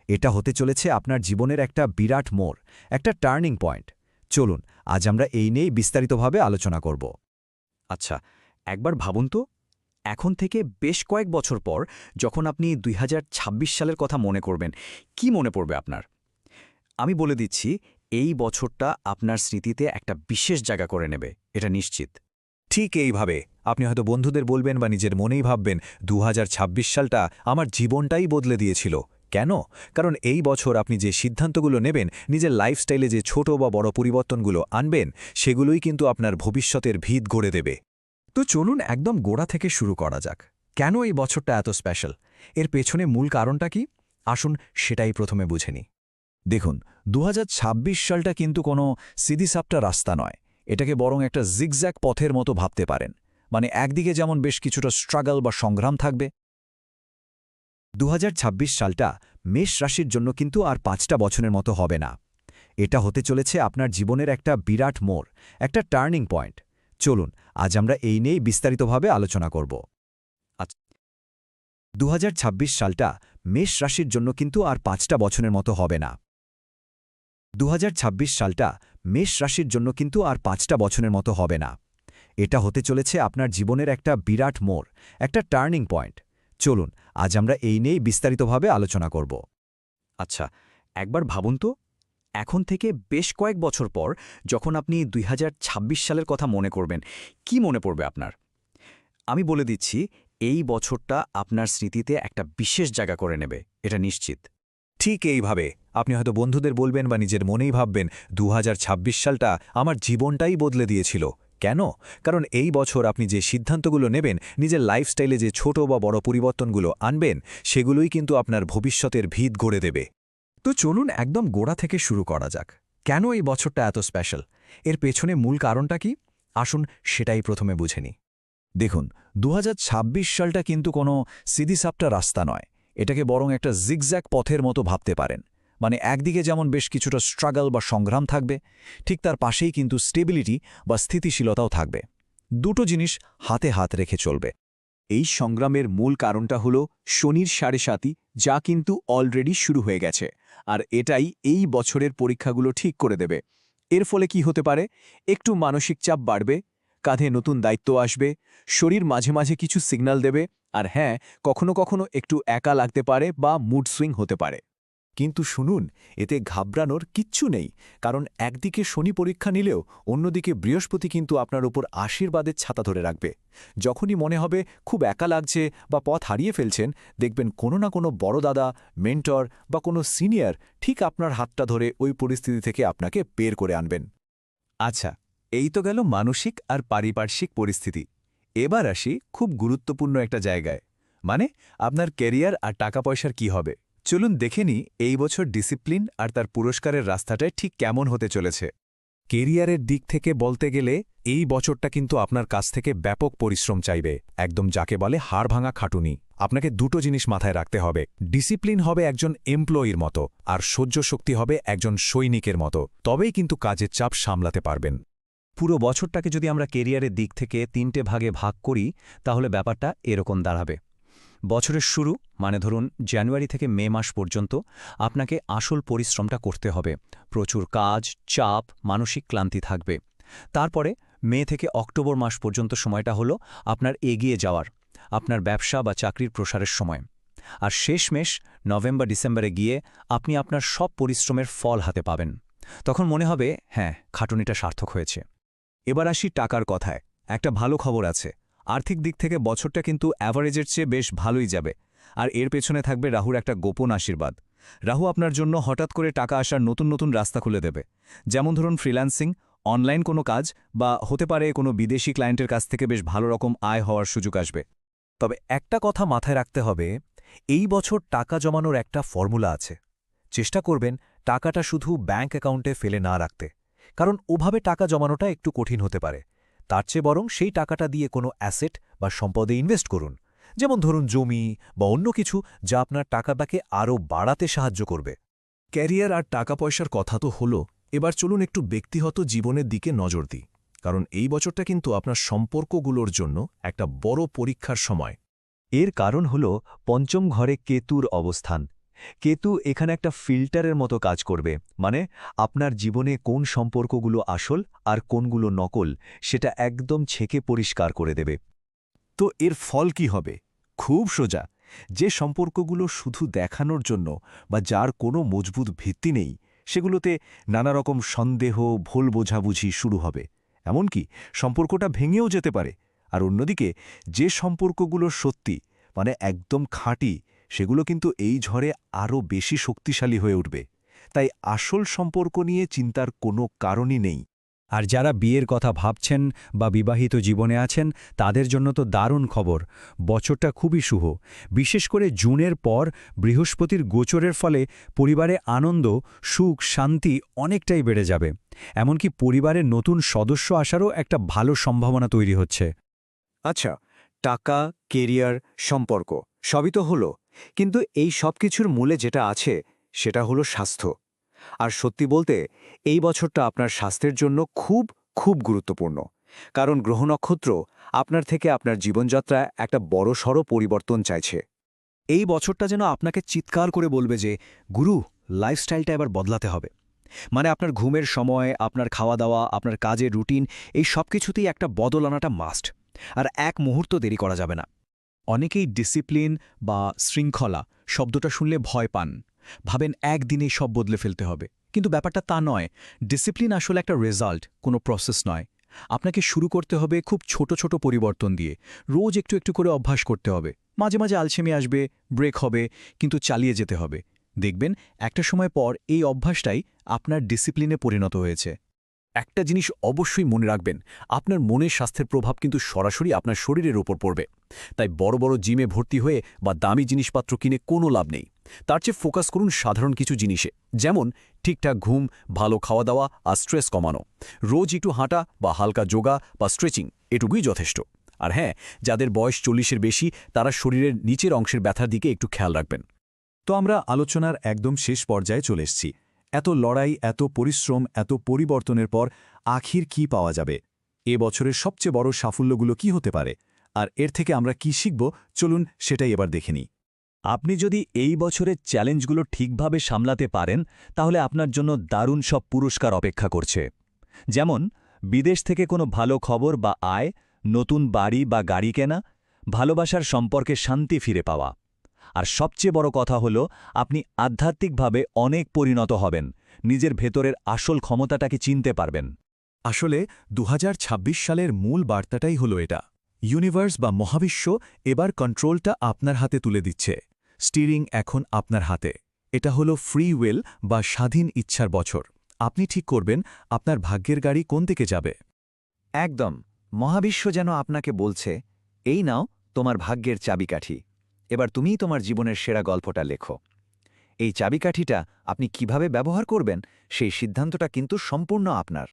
এটা হতে চলেছে আপনার জীবনের একটা বিরাট মোড়, একটা টার্নিং পয়েন্ট। চলুন আজ আমরা এই নিয়েই বিস্তারিতভাবে আলোচনা করব। আচ্ছা, একবার ভাবুন তো, এখন থেকে বেশ কয়েক বছর পর যখন আপনি ২০২৬ সালের কথা মনে করবেন, কি মনে পড়বে আপনার? আমি বলে দিচ্ছি, এই বছরটা আপনার স্মৃতিতে একটা বিশেষ জায়গা করে নেবে, এটা নিশ্চিত। ঠিক এইভাবে আপনি হয়তো বন্ধুদের বলবেন বা নিজের মনেই ভাববেন ২০২৬ সালটা আমার জীবনটাই বদলে দিয়েছিল। কেন? কারণ এই বছর আপনি যে সিদ্ধান্তগুলো নেবেন, নিজের লাইফস্টাইলে যে ছোট বা বড় পরিবর্তনগুলো আনবেন, সেগুলোই কিন্তু আপনার ভবিষ্যতের ভিত গড়ে দেবে। তো চলুন একদম গোড়া থেকে শুরু করা যাক। কেন এই বছরটা এত স্পেশাল? এর পেছনে মূল কারণটা কি? আসুন সেটাই প্রথমে বুঝে নিই। দেখুন, ২০২৬ সালটা কিন্তু কোনো সিদিসাপটা রাস্তা নয়। এটাকে বরং একটা জিগজ্যাগ পথের মতো ভাবতে পারেন। মানে একদিকে যেমন বেশ কিছুটা স্ট্রাগল বা সংগ্রাম থাকবে, ২০২৬ সালটা মেষ রাশির জন্য কিন্তু আর ৫টা বছরের মতো হবে না। এটা হতে চলেছে আপনার জীবনের একটা বিরাট মোড়, একটা টার্নিং পয়েন্ট। চলুন আজ আমরা এই নিয়েই বিস্তারিতভাবে আলোচনা করব। আচ্ছা, ২০২৬ সালটা মেষ রাশির জন্য কিন্তু আর ৫টা বছরের মতো হবে না। ২০২৬ সালটা মেষ রাশির জন্য কিন্তু আর ৫টা বছরের মতো হবে না। এটা হতে চলেছে আপনার জীবনের একটা বিরাট মোড়, একটা টার্নিং পয়েন্ট। চলুন আজ আমরা এই নিয়েই বিস্তারিতভাবে আলোচনা করব। আচ্ছা, একবার ভাবুন তো, এখন থেকে বেশ কয়েক বছর পর যখন আপনি ২০২৬ সালের কথা মনে করবেন, কি মনে পড়বে আপনার? আমি বলে দিচ্ছি, এই বছরটা আপনার স্মৃতিতে একটা বিশেষ জায়গা করে নেবে, এটা নিশ্চিত। ঠিক এইভাবে আপনি হয়তো বন্ধুদের বলবেন বা নিজের মনেই ভাববেন ২০২৬ সালটা আমার জীবনটাই বদলে দিয়েছিল। কেন? কারণ এই বছর আপনি যে সিদ্ধান্তগুলো নেবেন, নিজের লাইফস্টাইলে যে ছোট বা বড় পরিবর্তনগুলো আনবেন, সেগুলোই কিন্তু আপনার ভবিষ্যতের ভিত গড়ে দেবে। তো চলুন একদম গোড়া থেকে শুরু করা যাক। কেন এই বছরটা এত স্পেশাল? এর পেছনে মূল কারণটা কি? আসুন সেটাই প্রথমে বুঝে নিই। দেখুন, ২০২৬ সালটা কিন্তু কোনো সিদিসাপটা রাস্তা নয়। এটাকে বরং একটা জিগজ্যাগ পথের মতো ভাবতে পারেন। মানে একদিকে যেমন বেশ কিছুটা স্ট্রাগল বা সংগ্রাম থাকবে, ঠিক তার পাশেই কিন্তু স্টেবিলিটি বা স্থিতিশীলতাও থাকবে। দুটো জিনিস হাতে হাত রেখে চলবে। এই সংগ্রামের মূল কারণটা হল শনির ৭.৫, যা কিন্তু অলরেডি শুরু হয়ে গেছে, আর এটাই এই বছরের পরীক্ষাগুলো ঠিক করে দেবে। এর ফলে কি হতে পারে? একটু মানসিক চাপ বাড়বে, কাঁধে নতুন দায়িত্ব আসবে, শরীর মাঝে মাঝে কিছু সিগন্যাল দেবে, আর হ্যাঁ, কখনো কখনো একটু একা লাগতে পারে বা মুড সুইং হতে পারে। কিন্তু শুনুন, এতে ঘাবড়ানোর কিচ্ছু নেই। কারণ একদিকে শনি পরীক্ষা নিলেও অন্যদিকে বৃহস্পতি কিন্তু আপনার উপর আশীর্বাদের ছাতা ধরে রাখবে। যখনই মনে হবে খুব একা লাগছে বা পথ হারিয়ে ফেলছেন, দেখবেন কোনো না কোনো বড় দাদা, মেন্টর বা কোনো সিনিয়র ঠিক আপনার হাতটা ধরে ওই পরিস্থিতি থেকে আপনাকে বের করে আনবেন। আচ্ছা, এই তো গেল মানসিক আর পারিপার্শ্বিক পরিস্থিতি। এবার আসি খুব গুরুত্বপূর্ণ একটা জায়গায়, মানে আপনার ক্যারিয়ার আর টাকা পয়সার কি হবে। চলুন দেখে নিই এই বছর ডিসিপ্লিন আর তার পুরস্কারের রাস্তাটায় ঠিক কেমন হতে চলেছে। কেরিয়ারের দিক থেকে বলতে গেলে এই বছরটা কিন্তু আপনার কাছ থেকে ব্যাপক পরিশ্রম চাইবে, একদম যাকে বলে হাড় ভাঙা খাটুনি। আপনাকে দুটো জিনিস মাথায় রাখতে হবে। ডিসিপ্লিন হবে একজন এমপ্লয়ির মতো, আর সহ্য শক্তি হবে একজন সৈনিকের মতো। তবেই কিন্তু কাজের চাপ সামলাতে পারবেন। পুরো বছরটাকে যদি আমরা কেরিয়ারের দিক থেকে ৩টে ভাগে ভাগ করি, তাহলে ব্যাপারটা এরকম দাঁড়াবে। বছরের শুরু, মানে ধরুন জানুয়ারি থেকে মে মাস পর্যন্ত আপনাকে আসল পরিশ্রমটা করতে হবে। প্রচুর কাজ, চাপ, মানসিক ক্লান্তি থাকবে। তারপরে মে থেকে অক্টোবর মাস পর্যন্ত সময়টা হলো আপনার এগিয়ে যাওয়ার, আপনার ব্যবসা বা চাকরির প্রসারের সময়। আর শেষমেশ নভেম্বর ডিসেম্বরে গিয়ে আপনি আপনার সব পরিশ্রমের ফল হাতে পাবেন। তখন মনে হবে, হ্যাঁ, খাটুনিটা সার্থক হয়েছে। এবার আসি টাকার কথায়। একটা ভালো খবর আছে, আর্থিক দিক থেকে বছরটা কিন্তু অ্যাভারেজের চেয়ে বেশ ভালোই যাবে। আর এর পেছনে থাকবে রাহুর একটা গোপন আশীর্বাদ। রাহু আপনার জন্য হঠাৎ করে টাকা আসার নতুন নতুন রাস্তা খুলে দেবে। যেমন ধরুন ফ্রিল্যান্সিং, অনলাইন কোনো কাজ, বা হতে পারে কোনো বিদেশি ক্লায়েন্টের কাছ থেকে বেশ ভালো রকম আয় হওয়ার সুযোগ আসবে। তবে একটা কথা মাথায় রাখতে হবে, এই বছর টাকা জমানোর একটা ফর্মুলা আছে। চেষ্টা করবেন টাকাটা শুধু ব্যাঙ্ক অ্যাকাউন্টে ফেলে না রাখতে, কারণ ওভাবে টাকা জমানোটা একটু কঠিন হতে পারে। তার চেয়ে বরং সেই টাকাটা দিয়ে কোনো অ্যাসেট বা সম্পদে ইনভেস্ট করুন, যেমন ধরুন জমি বা অন্য কিছু, যা আপনার টাকাটাকে আরও বাড়াতে সাহায্য করবে। ক্যারিয়ার আর টাকা পয়সার কথা তো হলো, এবার চলুন একটু ব্যক্তিগত জীবনের দিকে নজর দিই। কারণ এই বছরটা কিন্তু আপনার সম্পর্কগুলোর জন্য একটা বড় পরীক্ষার সময়। এর কারণ হল পঞ্চম ঘরে কেতুর অবস্থান। কেতু এখানে একটা ফিল্টারের মতো কাজ করবে, মানে আপনার জীবনে কোন সম্পর্কগুলো আসল আর কোনগুলো নকল সেটা একদম ছেকে পরিষ্কার করে দেবে। তো এর ফল কি হবে? খুব সোজা। যে সম্পর্কগুলো শুধু দেখানোর জন্য বা যার কোনো মজবুত ভিত্তি নেই, সেগুলোতে নানা রকম সন্দেহ, ভুল বোঝাবুঝি শুরু হবে। এমনকি সম্পর্কটা ভেঙেও যেতে পারে। আর অন্যদিকে যে সম্পর্কগুলো সত্যি, মানে একদম খাঁটি, সেগুলো কিন্তু এই ঝড়ে আরও বেশি শক্তিশালী হয়ে উঠবে। তাই আসল সম্পর্ক নিয়ে চিন্তার কোনো কারণই নেই। আর যারা বিয়ের কথা ভাবছেন বা বিবাহিত জীবনে আছেন তাদের জন্য তো দারুণ খবর। বছরটা খুবই শুভ। বিশেষ করে জুনের পর বৃহস্পতির গোচরের ফলে পরিবারে আনন্দ, সুখ, শান্তি অনেকটাই বেড়ে যাবে। এমনকি পরিবারের নতুন সদস্য আসারও একটা ভালো সম্ভাবনা তৈরি হচ্ছে। আচ্ছা, টাকা, কেরিয়ার, সম্পর্ক সবই তো হলো, কিন্তু এই সব কিছুর মূলে যেটা আছে সেটা হলো স্বাস্থ্য। আর সত্যি বলতে এই বছরটা আপনার স্বাস্থ্যের জন্য খুব খুব গুরুত্বপূর্ণ। কারণ গ্রহ নক্ষত্র আপনার থেকে আপনার জীবনযাত্রায় একটা বড়সড় পরিবর্তন চাইছে। এই বছরটা যেন আপনাকে চিৎকার করে বলবে যে, গুরু, লাইফস্টাইলটা এবার বদলাতে হবে। মানে আপনার ঘুমের সময়, আপনার খাওয়া দাওয়া, আপনার কাজের রুটিন, এই সব কিছুতেই একটা বদল আনাটা মাস্ট। আর এক মুহূর্ত দেরি করা যাবে না। অনেকেই ডিসিপ্লিন বা শৃঙ্খলা শব্দটা শুনলে ভয় পান, ভাবেন একদিনেই সব বদলে ফেলতে হবে। কিন্তু ব্যাপারটা তা নয়। ডিসিপ্লিন আসলে একটা রেজাল্ট, কোনো প্রসেস নয়। আপনাকে শুরু করতে হবে খুব ছোট ছোট পরিবর্তন দিয়ে। রোজ একটু একটু করে অভ্যাস করতে হবে। মাঝে মাঝে আলসেমি আসবে, ব্রেক হবে, কিন্তু চালিয়ে যেতে হবে। দেখবেন একটা সময় পর এই অভ্যাসটাই আপনার ডিসিপ্লিনে পরিণত হয়েছে। একটা জিনিস অবশ্যই মনে রাখবেন, আপনার মনের স্বাস্থ্যের প্রভাব কিন্তু সরাসরি আপনার শরীরের ওপর পড়বে। তাই বড় বড় জিমে ভর্তি হয়ে বা দামি জিনিসপত্র কিনে কোনো লাভ নেই। তার চেয়ে ফোকাস করুন সাধারণ কিছু জিনিসে, যেমন ঠিকঠাক ঘুম, ভালো খাওয়া দাওয়া আর স্ট্রেস কমানো। রোজ একটু হাঁটা বা হালকা যোগা বা স্ট্রেচিং, এটুকুই যথেষ্ট। আর হ্যাঁ, যাদের বয়স 40-এর বেশি তারা শরীরের নিচের অংশের ব্যথার দিকে একটু খেয়াল রাখবেন। তো আমরা আলোচনার একদম শেষ পর্যায়ে চলে এসেছি। এত লড়াই, এত পরিশ্রম, এত পরিবর্তনের পর আখির কি পাওয়া যাবে? এ বছরের সবচেয়ে বড় সাফল্যগুলো কি হতে পারে? আর এর থেকে আমরা কি শিখব, চলুন সেটাই এবার দেখে নিই। আপনি যদি এই বছরের চ্যালেঞ্জগুলো ঠিকভাবে সামলাতে পারেন, তাহলে আপনার জন্য দারুণ সব পুরস্কার অপেক্ষা করছে। যেমন বিদেশ থেকে কোনো ভালো খবর বা আয়, নতুন বাড়ি বা গাড়ি কেনা, ভালোবাসার সম্পর্কে শান্তি ফিরে পাওয়া। আর সবচেয়ে বড় কথা হলো, আপনি আধ্যাত্মিকভাবে অনেক পরিণত হবেন, নিজের ভেতরের আসল ক্ষমতাটাকে চিনতে পারবেন। আসলে 2026 সালের মূল বার্তাটাই হলো এটা। ইউনিভার্স বা মহাবিশ্ব এবার কন্ট্রোলটা আপনার হাতে তুলে দিচ্ছে। স্টিরিং এখন আপনার হাতে। এটা হলো ফ্রি উইল বা স্বাধীন ইচ্ছার বছর। আপনি ঠিক করবেন আপনার ভাগ্যের গাড়ি কোন দিকে যাবে। একদম, মহাবিশ্ব যেন আপনাকে বলছে, এই নাও তোমার ভাগ্যের চাবিকাঠি। এবার তুমিই তোমার জীবনের সেরা গল্পটা লেখো। এই চাবিকাঠিটা আপনি কিভাবে ব্যবহার করবেন সেই সিদ্ধান্তটা কিন্তু সম্পূর্ণ আপনার।